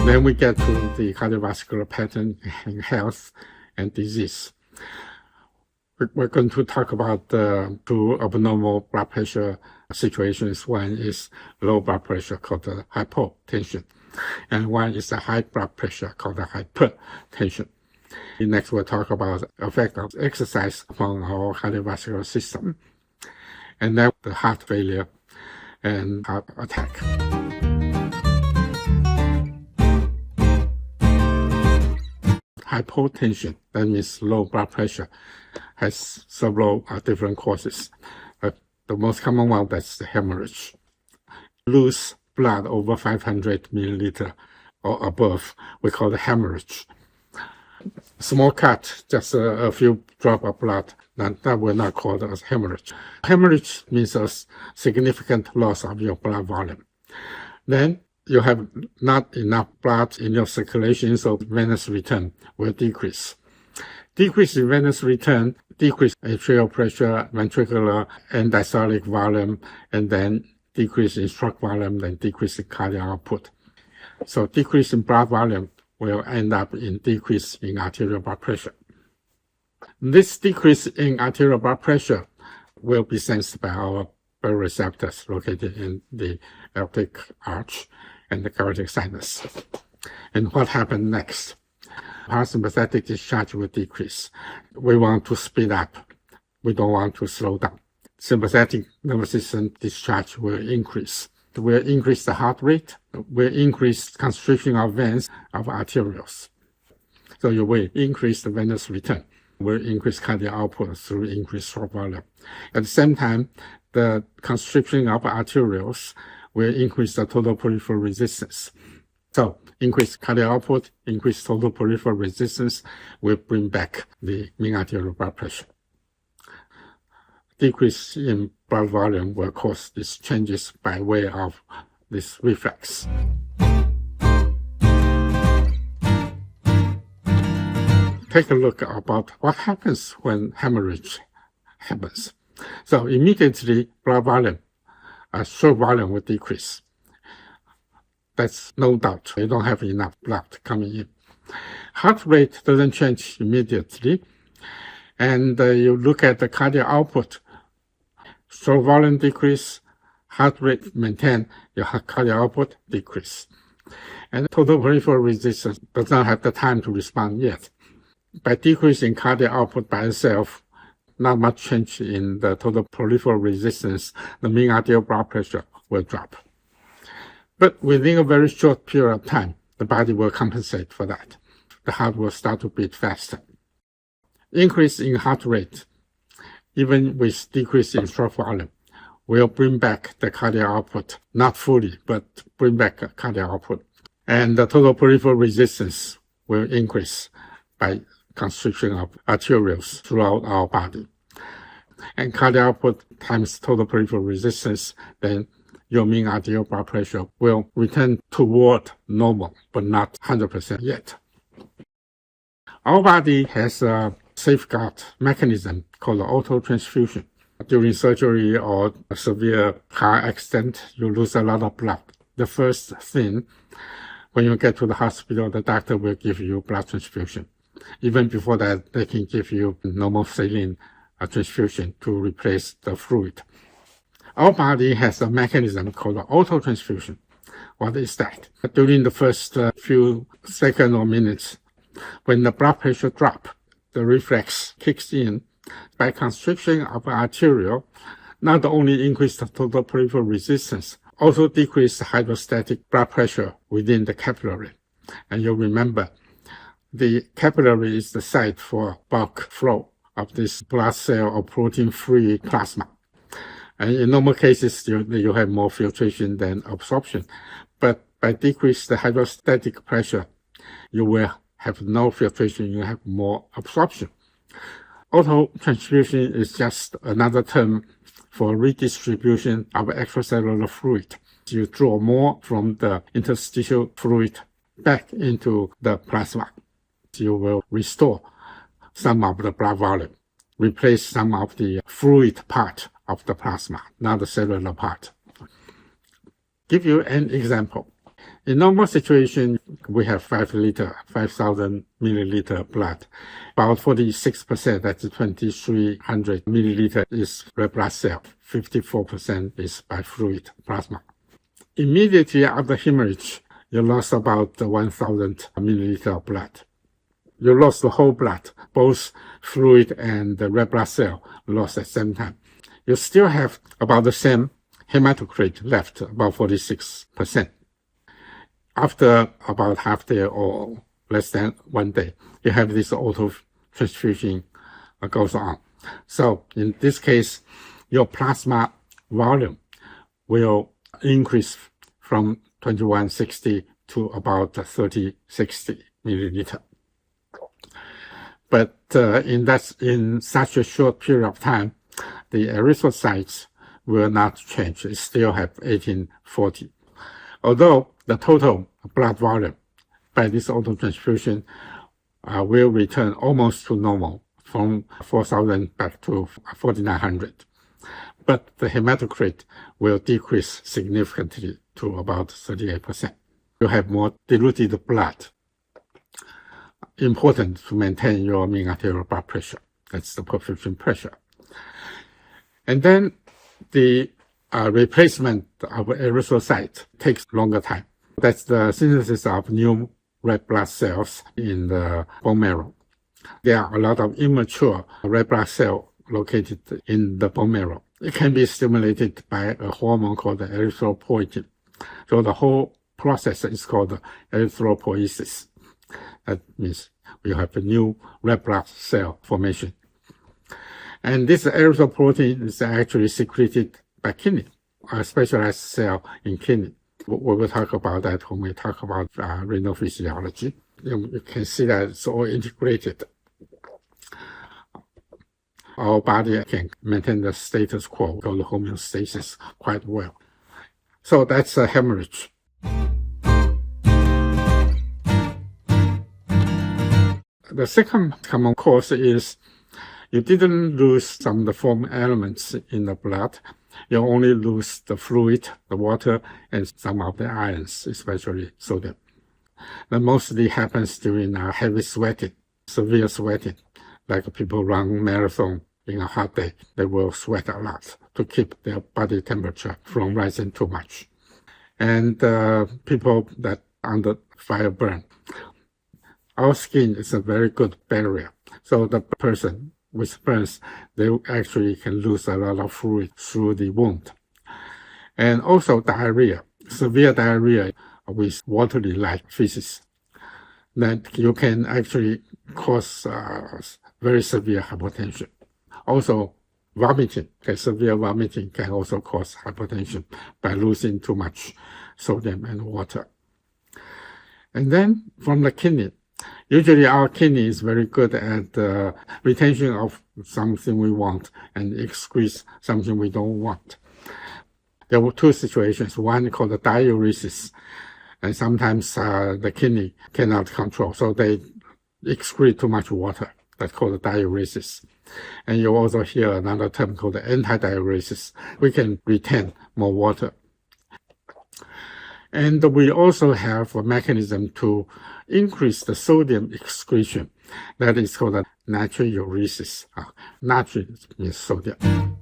Then we get to the cardiovascular pattern in health and disease. We're going to talk about two abnormal blood pressure situations. One is low blood pressure called hypotension, and one is a high blood pressure called hypertension. Next, we'll talk about the effect of exercise on our cardiovascular system, and then the heart failure and heart attack. Hypotension, that means low blood pressure, has several different causes. The most common one, that's the hemorrhage. Lose blood over 500 milliliter or above, we call it hemorrhage. Small cut, just a few drops of blood, that will not call it as hemorrhage. Hemorrhage means a significant loss of your blood volume. Then you have not enough blood in your circulation, so venous return will decrease. Decrease in venous return, decrease atrial pressure, ventricular and diastolic volume, and then decrease in stroke volume, then decrease in cardiac output. So decrease in blood volume will end up in decrease in arterial blood pressure. This decrease in arterial blood pressure will be sensed by our baroreceptors located in the aortic arch and the carotid sinus. And what happens next? Parasympathetic discharge will decrease. We want to speed up. We don't want to slow down. Sympathetic nervous system discharge will increase. It will increase the heart rate, will increase constriction of veins, of arterioles. So you will increase the venous return, will increase cardiac output through increased stroke volume. At the same time, the constriction of arterioles will increase the total peripheral resistance. So increased cardiac output, increased total peripheral resistance will bring back the mean arterial blood pressure. Decrease in blood volume will cause these changes by way of this reflex. Take a look about what happens when hemorrhage happens. So immediately blood volume, stroke volume will decrease. That's no doubt. You don't have enough blood coming in. Heart rate doesn't change immediately. And you look at the cardiac output. Stroke volume decrease, heart rate maintain, your cardiac output decrease. And total peripheral resistance does not have the time to respond yet. By decreasing cardiac output by itself, not much change in the total peripheral resistance, the mean arterial blood pressure will drop. But within a very short period of time, the body will compensate for that. The heart will start to beat faster. Increase in heart rate, even with decrease in stroke volume, will bring back the cardiac output, not fully, but bring back cardiac output. And the total peripheral resistance will increase by constriction of arterioles throughout our body. And cardiac output times total peripheral resistance, then your mean arterial blood pressure will return toward normal, but not 100% yet. Our body has a safeguard mechanism called autotransfusion. During surgery or a severe car accident, you lose a lot of blood. The first thing, when you get to the hospital, the doctor will give you blood transfusion. Even before that, they can give you normal saline transfusion to replace the fluid. Our body has a mechanism called autotransfusion. What is that? During the first few seconds or minutes, when the blood pressure drops, the reflex kicks in. By constriction of arteriole, not only increase the total peripheral resistance, also decrease the hydrostatic blood pressure within the capillary. And you'll remember, the capillary is the site for bulk flow of this blood cell or protein-free plasma. And in normal cases, you have more filtration than absorption. But by decrease the hydrostatic pressure, you will have no filtration, you have more absorption. Autotransfusion is just another term for redistribution of extracellular fluid. You draw more from the interstitial fluid back into the plasma. You will restore some of the blood volume, replace some of the fluid part of the plasma, not the cellular part. Give you an example. In normal situation, we have 5,000 milliliter blood. About 46%, that's 2,300 milliliter, is red blood cell. 54% is by fluid plasma. Immediately after hemorrhage, you lost about 1,000 milliliter of blood. You lost the whole blood, both fluid and the red blood cell lost at the same time. You still have about the same hematocrit left, about 46%. After about half day or less than 1 day, you have this auto transfusion goes on. So in this case, your plasma volume will increase from 2160 to about 3060 milliliter. But in such a short period of time, the erythrocytes will not change. It still have 1840. Although the total blood volume by this autotransfusion will return almost to normal, from 4,000 back to 4,900. But the hematocrit will decrease significantly to about 38%. You have more diluted blood. Important to maintain your mean arterial blood pressure. That's the perfusion pressure. And then the replacement of erythrocyte takes longer time. That's the synthesis of new red blood cells in the bone marrow. There are a lot of immature red blood cells located in the bone marrow. It can be stimulated by a hormone called erythropoietin. So the whole process is called erythropoiesis. That means we have a new red blood cell formation. And this erythropoietin is actually secreted by kidney, a specialized cell in kidney. We will talk about that when we talk about renal physiology. You can see that it's all integrated. Our body can maintain the status quo, called homeostasis, quite well. So that's a hemorrhage. The second common cause is you didn't lose some of the foreign elements in the blood. You only lose the fluid, the water, and some of the ions, especially sodium. That mostly happens during heavy sweating, severe sweating. Like people run marathon in a hot day, they will sweat a lot to keep their body temperature from rising too much. And people that under fire burn. Our skin is a very good barrier. So the person with burns, they actually can lose a lot of fluid through the wound. And also diarrhea, severe diarrhea with watery-like feces. That you can actually cause very severe hypotension. Also, vomiting, severe vomiting can also cause hypotension by losing too much sodium and water. And then from the kidney, usually our kidney is very good at retention of something we want and excrete something we don't want. There were two situations, one called the diuresis, and sometimes the kidney cannot control, so they excrete too much water. That's called diuresis. And you also hear another term called antidiuresis. We can retain more water. And we also have a mechanism to increase the sodium excretion. That is called natriuresis. Natrium means sodium.